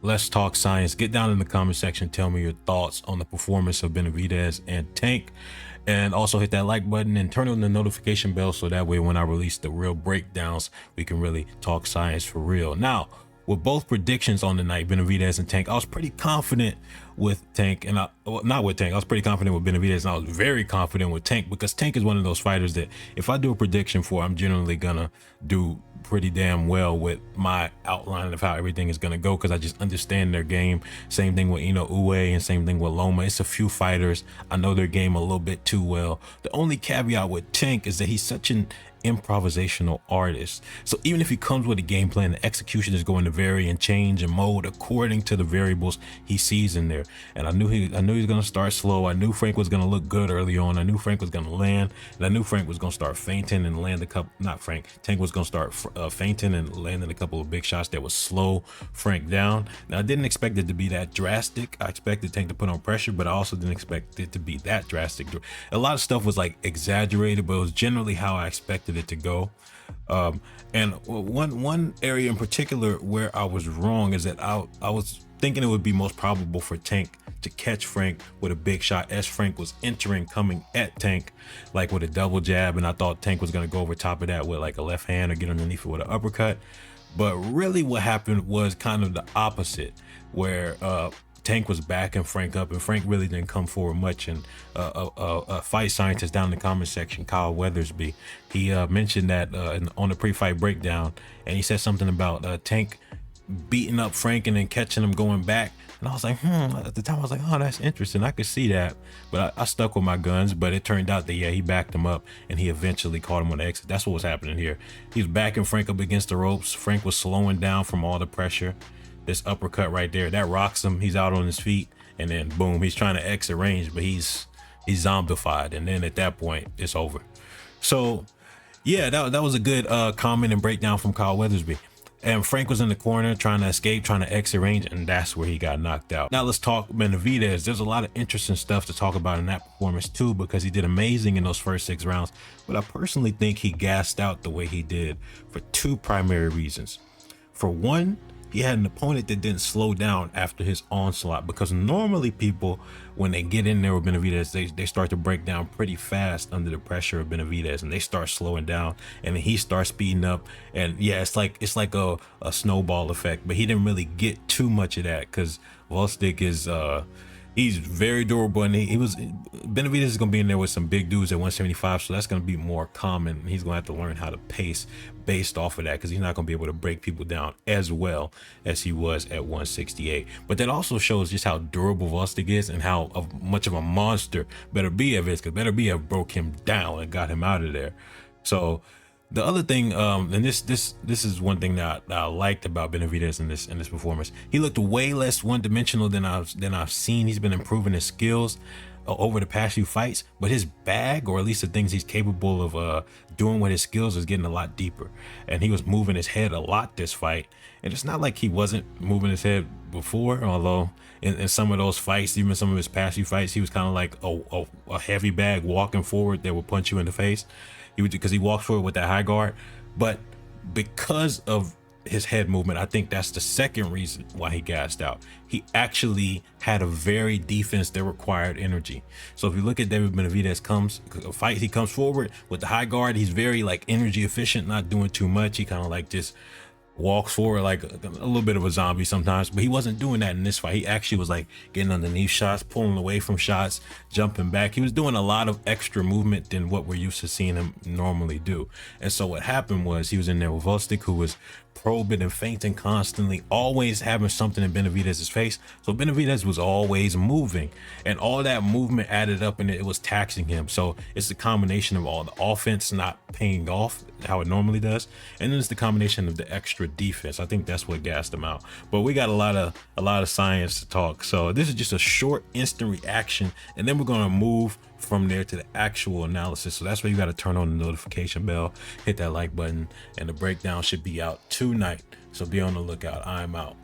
Let's talk science. Get down in the comment section. Tell me your thoughts on the performance of Benavidez and Tank. And also hit that like button and turn on the notification bell so that way when I release the real breakdowns, we can really talk science for real. Now, with both predictions on the night, Benavidez and Tank, I was pretty confident with Tank, and not with Tank. I was pretty confident with Benavidez, and I was very confident with Tank because Tank is one of those fighters that if I do a prediction for, I'm generally gonna do pretty damn well with my outline of how everything is gonna go because I just understand their game. Same thing with Uwe and same thing with Loma. It's a few fighters I know their game a little bit too well. The only caveat with Tank is that he's such an improvisational artist. So even if he comes with a game plan, the execution is going to vary and change and mold according to the variables he sees in there. And I knew he was going to start slow. I knew Frank was going to look good early on. I knew Frank was going to land, and I knew Frank was going to start fainting and land a couple. Not Frank. Tank was going to start fainting and landing a couple of big shots that would slow Frank down. Now I didn't expect it to be that drastic. I expected Tank to put on pressure, but I also didn't expect it to be that drastic. A lot of stuff was like exaggerated, but it was generally how I expected it to go. And one area in particular where I was wrong is that I was thinking it would be most probable for Tank to catch Frank with a big shot as Frank was coming at Tank like with a double jab, and I thought Tank was going to go over top of that with like a left hand or get underneath it with an uppercut. But really what happened was kind of the opposite, where Tank was backing Frank up, and Frank really didn't come forward much. And a fight scientist down in the comment section, Kyle Weathersby, he mentioned that on the pre-fight breakdown, and he said something about Tank beating up Frank and then catching him going back. And I was like, at the time I was like, oh, that's interesting. I could see that, but I stuck with my guns. But it turned out that, yeah, he backed him up and he eventually caught him on the exit. That's what was happening here. He was backing Frank up against the ropes. Frank was slowing down from all the pressure. This uppercut right there, that rocks him. He's out on his feet, and then boom, he's trying to exit range, but he's zombified, and then at that point it's over. So yeah, that was a good comment and breakdown from Kyle Weathersby. And Frank was in the corner trying to escape, trying to exit range, and that's where he got knocked out. Now let's talk Benavidez. There's a lot of interesting stuff to talk about in that performance too, because he did amazing in those first 6 rounds. But I personally think he gassed out the way he did for 2 primary reasons. For one, he had an opponent that didn't slow down after his onslaught, because normally people, when they get in there with Benavidez, they start to break down pretty fast under the pressure of Benavidez, and they start slowing down, and then he starts speeding up. And yeah, it's like a snowball effect, but he didn't really get too much of that because Volstik is he's very durable, and Benavidez is going to be in there with some big dudes at 175, so that's going to be more common. He's going to have to learn how to pace based off of that, because he's not going to be able to break people down as well as he was at 168. But that also shows just how durable Volstik is and how much of a monster Benavidez is, because Benavidez broke him down and got him out of there. So the other thing, and this is one thing that I liked about Benavidez in this performance. He looked way less one-dimensional than I've seen. He's been improving his skills over the past few fights, but his bag, or at least the things he's capable of doing with his skills, is getting a lot deeper. And he was moving his head a lot this fight, and it's not like he wasn't moving his head before, although in some of those fights, even some of his past few fights, he was kind of like a heavy bag walking forward that would punch you in the face. Because he walked forward with that high guard. But because of his head movement, I think that's the second reason why he gassed out. He actually had a very defense that required energy. So if you look at David Benavidez he comes forward with the high guard. He's very like energy efficient, not doing too much. He kind of like just walks forward like a little bit of a zombie sometimes, but he wasn't doing that in this fight. He actually was like getting underneath shots, pulling away from shots, jumping back. He was doing a lot of extra movement than what we're used to seeing him normally do. And so what happened was he was in there with Volstik, who was probing and feinting constantly, always having something in Benavidez's face. So Benavidez was always moving, and all that movement added up, and it was taxing him. So it's the combination of all the offense not paying off how it normally does, and then it's the combination of the extra defense. I think that's what gassed him out. But we got a lot of science to talk. So this is just a short instant reaction, and then we're going to move from there to the actual analysis. So that's where you got to turn on the notification bell, hit that like button, and the breakdown should be out tonight. So be on the lookout. I'm out.